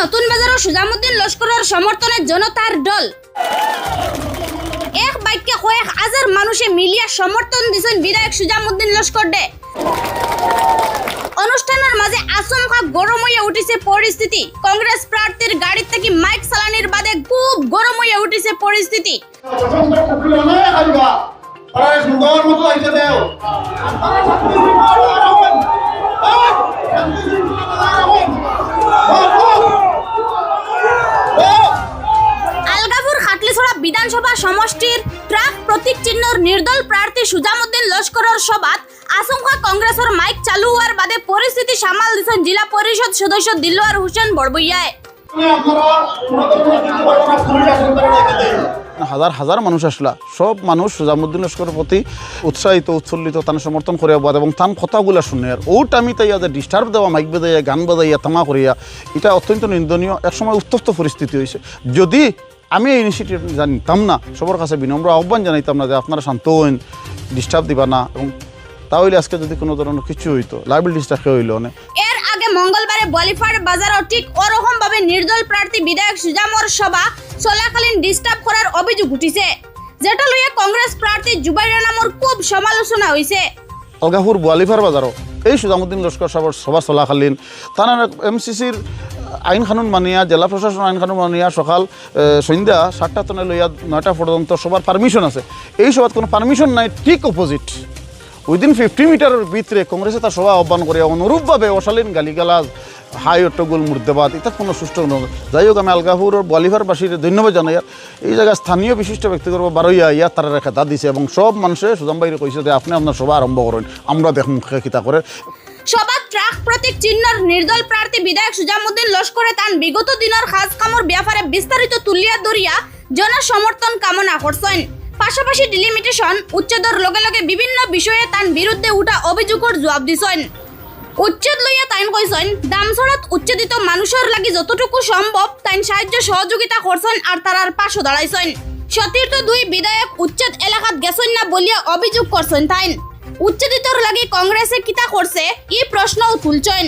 নতুন বাজার সুজামুদ্দিন লস্করের সমর্থনে জনতার দল এক বাক্যে কয়েক হাজার মানুষে মিলিয়া সমর্থন দিয়েছেন বিধায়ক সুজামুদ্দিন লস্কর দে। অনুষ্ঠানের মাঝে আচমকা গরম হয়ে উঠেছে পরিস্থিতি। কংগ্রেস প্রার্থীর গাড়ি থেকে মাইক চালানির বাদে খুব গরম হয়ে উঠেছে পরিস্থিতি। আলগাপুর খাটলিছড়া বিধানসভা সমষ্টির ট্রাক প্রতীক চিহ্নর নির্দল প্রার্থী সুজামুদ্দিন লস্করের সভাত আচমকা কংগ্রেসের মাইক চালু হওয়ার বাদে পরিস্থিতি সামাল দিয়েছেন জেলা পরিষদ সদস্য দিলওয়ার হোসেন বড়বইয়ায়। হাজার হাজার মানুষ আসলা, সব মানুষ সুজামুদ্দিন লস্করের প্রতি উৎসাহিত উৎসল্লিত, তার সমর্থন করিয়া বাদ এবং তার কথাগুলো শুনে আর ওটা আমি তাই ডিস্টার্ব দেওয়া মাইক বাজাইয়া গান বাজাইয়া তামা করিয়া এটা অত্যন্ত নিন্দনীয়। একসময় উত্তপ্ত পরিস্থিতি হয়েছে। যদি আমি এই ইনিশিয়েটিভ জানিতাম না, সবার কাছে বিনম্র আহ্বান জানাইতাম না যে আপনারা শান্ত হইন, ডিস্টার্ব দিবা না, এবং তাহলে আজকে যদি কোনো ধরনের কিছু হইতো লাইবিলিটিস রাখা হইল না। এর আগে মঙ্গলবারে বলিফার বাজারও ঠিক ওরকম ভাবে নির্দল প্রার্থী বিধায়ক সুজামর সভা চলাকালীন ডিস্টার্ব করার অভিযোগ উঠিছে, যেটা লইয়া কংগ্রেস প্রার্থী জুবাইরা নামর খুব সমালোচনা হয়েছে। আলগাপুর বলিফার বাজারও এই সুজামুদ্দিন লস্কর সাহেবের সভা চলাকালীন তারা এমসিসির আইন কানুন মানিয়া, জেলা প্রশাসন আইন কানুন মানিয়া সকাল সন্ধ্যা 7টা তনে লইয়া 9টা পর্যন্ত সবার পারমিশন আছে। এই সভাত কোনো পারমিশন নাই, ঠিক অপোজিট উইদিন 50 মিটারের ভিতরে কংগ্রেসে তার সভা আহ্বান করিয়া অনুরূপভাবে অশালীন গালিগালাজ, হাই অট্টগোল মুর্দাবাদ এটা কোনো সুষ্ঠু নয়। যাই হোক, আমি আলগাপুরের বলিভারবাসীর ধন্যবাদ জানাই। এই জায়গায় স্থানীয় বিশিষ্ট ব্যক্তিগত বারোইয়া ইয়া তারা খেতা দিছে এবং সব মানুষে সুজাম বাইরে কইছে যে আপনি আপনার সভা আরম্ভ করেন, আমরা দেখ মুখে কিতা করে। সবার ট্রাক প্রতীক চিহ্নর নির্দল প্রার্থী বিধায়ক সুজামুদ্দিন লস্করে তান বিগত দিনের খাস কামর ব্যাপারে বিস্তারিত তুলিয়া ধরিয়া জনসমর্থন কামনা করছেন। পাশাপাশি ডিলিমিটেশন উচ্ছেদর লগে লগে বিভিন্ন বিষয়ে তান বিরুদ্ধে উঠা অভিযোগের জবাব দিছেন। উচ্ছেদ লইয়া তাইন কইছেন দামছড়াত উচ্ছেদিত মানুষের লাগি যতটুকু সম্ভব তাইন সাহায্য সহযোগিতা করছেন আর তারার পাশে দাঁড়াইছেন। সতীর্থ দুই বিধায়ক উচ্ছেদ এলাকাত গেছেন না বলিয়া অভিযোগ করছেন। তাইন উচ্ছেদিতর লাগি কংগ্রেসে কিতা করছে এই প্রশ্নও তুলছেন।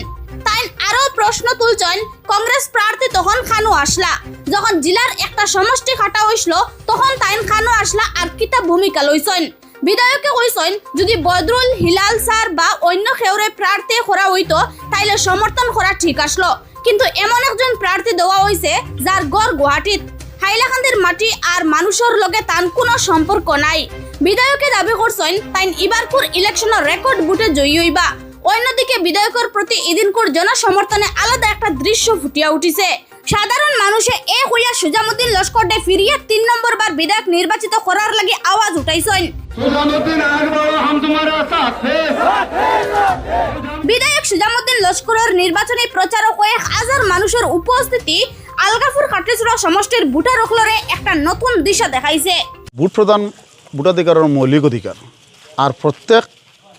তাইন আরো প্রশ্ন তুলছেন কংগ্রেস প্রার্থী তখন খানো আসলা, যখন জেলার একটা সমষ্টি খাটা হইছিল তখন তাইন খানো আসলা আর কিতা ভূমিকা লইছেন। বিধায়কে কইছেন যদি বদরুল হিলাল স্যার বা অন্য কেউরে প্রার্থী করা হইতো তাইলে সমর্থন করা ঠিক আসলো, কিন্তু এমন একজন প্রার্থী দেওয়া হয়েছে যার গড় গুয়াহাটিত, হাইলাকান্দির মাটি আর মানুষের লগে তান কোনো সম্পর্ক নাই। বিধায়কে দাবি করছেন তাইন ইবারপুর ইলেকশনের রেকর্ড বুটে জয়ী হইবা। অন্যদিকে বিধায়কের প্রতি এদিনকুর জনসমর্থনে আলাদা একটা দৃশ্য ফুটিয়া উঠিছে। সাধারণ মানুষে এ হইয়া সুজামুদ্দিন লস্কর দে ফিরিয়ে 3 নম্বর বার বিধায়ক নির্বাচিত করার লাগি আওয়াজ উঠাইছেন। বিধায়ক সুজামুদ্দিন লস্করের নির্বাচনী প্রচারক কয়েক হাজার মানুষের উপস্থিতি আলগাপুর কাটলিছড়া সমষ্টির ভোটার অকলরে একটা নতুন দিশা দেখাইছে। ভোট প্রদান ভোটাধিকারের মৌলিক অধিকার, আর প্রত্যেক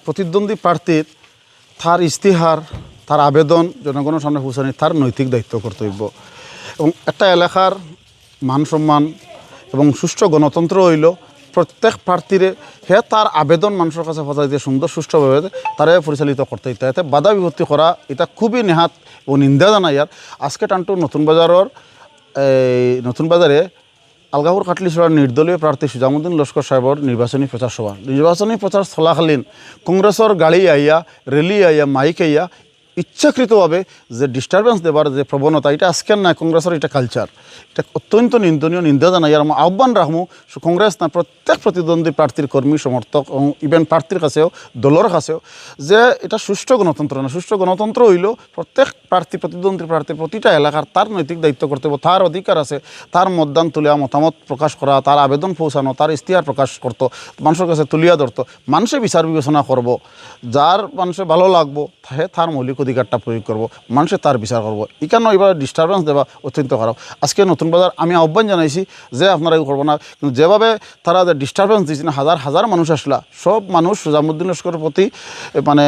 প্রতিদ্বন্দ্বী প্রার্থীর তার ইস্তিহার, তার আবেদন জনগণের সামনে পৌঁছানি তার নৈতিক দায়িত্ব কর্তব্য। এবং একটা এলাকার মান সম্মান এবং সুষ্ঠু গণতন্ত্র হইল প্রত্যেক প্রার্থীরে তার আবেদন মানুষের কাছে পৌঁছাই দিয়ে সুন্দর সুষ্ঠুভাবে তারা পরিচালিত করতে হইতে। এতে বাধা বিপত্তি করা এটা খুবই নেহাত ও নিন্দা জানাই। আর আজকে টানটু নতুন বাজারে আলগাপুর কাটলিছড়ার নির্দলীয় প্রার্থী সুজামুদ্দিন লস্কর সাহেবের নির্বাচনী প্রচার সভা, নির্বাচনী প্রচার চলাকালীন কংগ্রেসের গাড়ি আইয়া, রেলি আইয়া, মাইক আইয়া ইচ্ছাকৃতভাবে যে ডিস্টারবেন্স দেবার যে প্রবণতা, এটা আজকের না, কংগ্রেসের এটা কালচার, এটা অত্যন্ত নিন্দনীয়, নিন্দা জানাই। আর আহ্বান রাখবো কংগ্রেস না প্রত্যেক প্রতিদ্বন্দ্বী প্রার্থীর কর্মী সমর্থক এবং ইভেন প্রার্থীর কাছেও দলের কাছেও যে এটা সুষ্ঠু গণতন্ত্র না। সুষ্ঠু গণতন্ত্র হইল প্রত্যেক প্রার্থী প্রতিদ্বন্দ্বী প্রার্থী প্রতিটা এলাকার তার নৈতিক দায়িত্ব করতে হবে, তার অধিকার আছে তার মতদান তুলিয়া মতামত প্রকাশ করা, তার আবেদন পৌঁছানো, তার ইশতেহার প্রকাশ করতো, মানুষের কাছে তুলিয়া ধরতো, মানুষে বিচার বিবেচনা করব, যার মানুষের ভালো লাগবো তার মৌলিক অধিকারটা প্রয়োগ করব, মানুষে তার বিচার করবো। এখানে এবার ডিস্টারবেন্স দেওয়া অত্যন্ত খারাপ। আজকে নতুন বাজার আমি আহ্বান জানাইছি যে আপনারা করবো না, কিন্তু যেভাবে তারা যে ডিস্টারবেন্স দিয়েছেন, হাজার হাজার মানুষ আসলা, সব মানুষ সুজামুদ্দিন লস্করের প্রতি মানে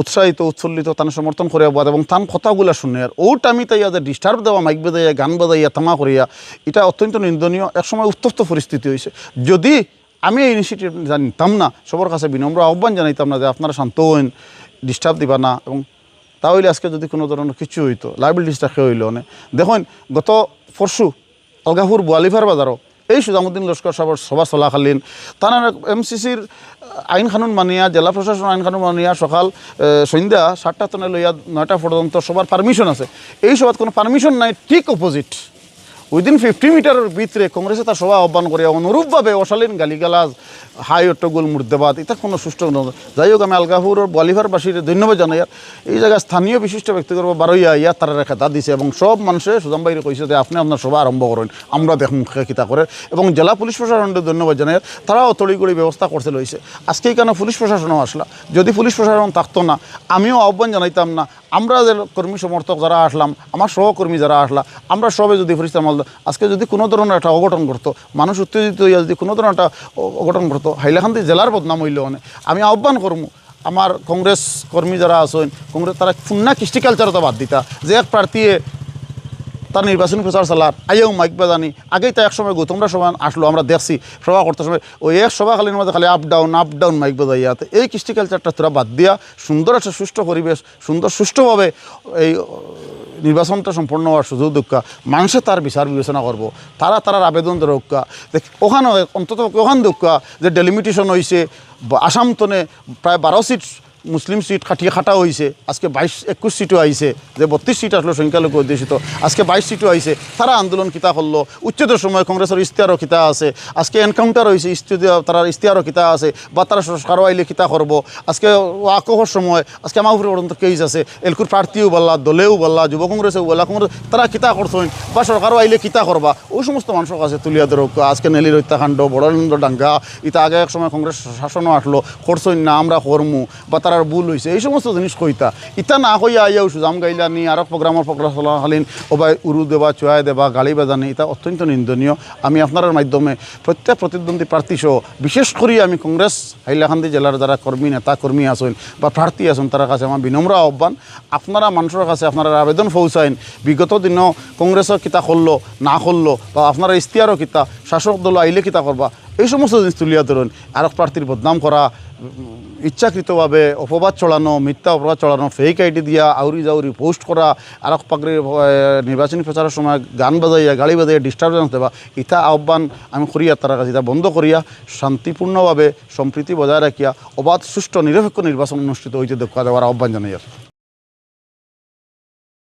উৎসাহিত উৎসল্লিত, তার সমর্থন করিয়া বাদ এবং তার কথাগুলো শুনে আর ওটা আমি তাই ডিস্টার্ব দেওয়া মাইক বাজাইয়া গান বাজাইয়া তামা করিয়া এটা অত্যন্ত নিন্দনীয়। একসময় উত্তপ্ত পরিস্থিতি হয়েছে। যদি আমি এই ইনিশিয়েটিভ জানিতাম না, সবার কাছে বিনম্র আহ্বান জানাইতাম না যে আপনারা শান্ত হইন, ডিস্টার্ব দিবা না, এবং তাহলে আজকে যদি কোনো ধরনের কিছু হইতো লাইবিলিটিসটা খেয়ে হইল অনেক দেখুন গত পরশু আলগাপুর বোয়ালিফার বাজারও এই সুজামুদ্দিন লস্কর সাহেবের সভা চলাকালীন তারা এমসিসির আইন কানুন মানিয়া জেলা প্রশাসন আইন কানুন মানিয়া সকাল সন্ধ্যা 7টা তনে লইয়া 9টা পর্যন্ত সবার পারমিশন আছে এই সভাত কোনো পারমিশন নাই ঠিক অপোজিট উইদিন 50 মিটারের ভিতরে কংগ্রেসে তার সভা আহ্বান করিয়া অনুরূপভাবে অশালীন গালিগালাজ হাই অট্টগোল মুর্দাবাদ এটা কোনো সুষ্ঠু যাই হোক আমি আলগাপুরের বোয়ালিফারবাসীর ধন্যবাদ জানাই আর এই জায়গায় স্থানীয় বিশিষ্ট ব্যক্তিগত বারোইয়া ইয়া তারা খেতা দিছে এবং সব মানুষে সুজাম বাইরে কইছে যে আপনি আপনার সভা আরম্ভ করেন আমরা দেখ মুখে কিতা করে এবং জেলা পুলিশ প্রশাসনকে ধন্যবাদ জানাই তারাও তড়িগড়ি ব্যবস্থা করতে লইছে আজকে কেন পুলিশ প্রশাসনও আসলা যদি পুলিশ প্রশাসন থাকতো না আমিও আহ্বান জানাইতাম না আমরা যে কর্মী সমর্থক যারা আসলাম আমার সহকর্মী যারা আসলা আমরা সবে যদি ফরিস্তাম আজকে যদি কোনো ধরনের একটা অঘটন করতো মানুষ উত্তেজিত হইয়া যদি কোনো ধরনের একটা অঘটন করতো হাইলাকান্দি জেলার বদনাম হইল আমি আহ্বান করবো আমার কংগ্রেস কর্মী যারা আছেন কংগ্রেস তারা ফুন্না কৃষ্টি কালচারতা বাদ দিতা যে এক প্রার্থীয়ে তার নির্বাচনী প্রচার চালার আইও মাইক বাজানি আগেই তা এক সময় তোমরা সবাই আসলো আমরা দেখছি সভা করতে সময় ওই এক সভাকালীন মধ্যে খালি আপ ডাউন মাইক বাজাইয়াতে এই কৃষ্টি কালচারটা তোরা বাদ দিয়া সুন্দর একটা সুষ্ঠু পরিবেশ সুন্দর সুষ্ঠুভাবে এই নির্বাচনটা সম্পন্ন হওয়ার সুযোগ দক্কা মানুষে তার বিচার বিবেচনা করবো তারার আবেদন রক্ষা ওখানে অন্তত ওখান দক্কা যে ডেলিমিটেশন হয়েছে আসাম তনে প্রায় 12 সিট মুসলিম সিট খাটা হয়েছে আজকে 22-21 সিটও আইছে যে 32 সিট আসলো সংখ্যালঘু অধ্যুষিত আজকে 22 সিটও আইছে তারা আন্দোলন কিতা করলো উচ্চতর সময় কংগ্রেসের ইশতেহারও কিতা আছে আজকে এনকাউন্টার হয়েছে তার ইশতেহারও কিতা আছে বা তারা সরকারও আইলে কিতা করবো আজকে আকহর সময় আজকে আমার উপরে পর্যন্ত কেস আছে এলকুর প্রার্থীও বললা দলেও বললা যুব কংগ্রেসেও বললা কংগ্রেস তারা কিতা করছেন বা সরকারও আইলে কিতা করবা ওই সমস্ত মানুষের কাছে তুলিয়া ধরো আজকে নেলির হত্যাকাণ্ড বড়ানন্দ ডাঙ্গা ইতা আগে এক সময় কংগ্রেস শাসনও আসলো করছেন না আমরা করমু বা তার ভুল হয়েছে এই সমস্ত জিনিস কইতা ইতা না কইয়া আইয়া সুজাম গাইলা নি আরো প্রোগ্রাম চলাকালীন ওবাই উরু দেবা চুয়াই দেবা গালি বাজানি এটা অত্যন্ত নিন্দনীয় আমি আপনার মাধ্যমে প্রত্যেক প্রতিদ্বন্দ্বী প্রার্থী সহ বিশেষ করে আমি কংগ্রেস হাইলাকান্দি জেলার যারা কর্মী নেতা কর্মী আছেন বা প্রার্থী আছেন তার কাছে আমার বিনম্র আহ্বান আপনারা মানুষের কাছে আপনারা আবেদন পৌঁছাইন বিগত দিনও কংগ্রেসও কিতা করলো না করলো বা আপনারা ইশতেহারও কিতা শাসক দল আইলে কিতা করবা এই সমস্ত জিনিস তুলিয়া ধরুন আর প্রার্থীর বদনাম করা ইচ্ছাকৃতভাবে অপবাদ চড়ানো মিথ্যা অপবাদ চড়ানো ফেক আইডি দিয়া আউরি জাউরি পোস্ট করা আর পাকড়ি নির্বাচনী প্রচারের সময় গান বাজাইয়া গাড়ি বাজাইয়া ডিস্টার্বেন্স দেওয়া ইটা আহ্বান আমি করিয়া তার কাছে এটা বন্ধ করিয়া শান্তিপূর্ণভাবে সম্প্রীতি বজায় রাখিয়া অবাধ সুষ্ঠু নিরপেক্ষ নির্বাচন অনুষ্ঠিত হইতে দেখা দেওয়ার আহ্বান জানাই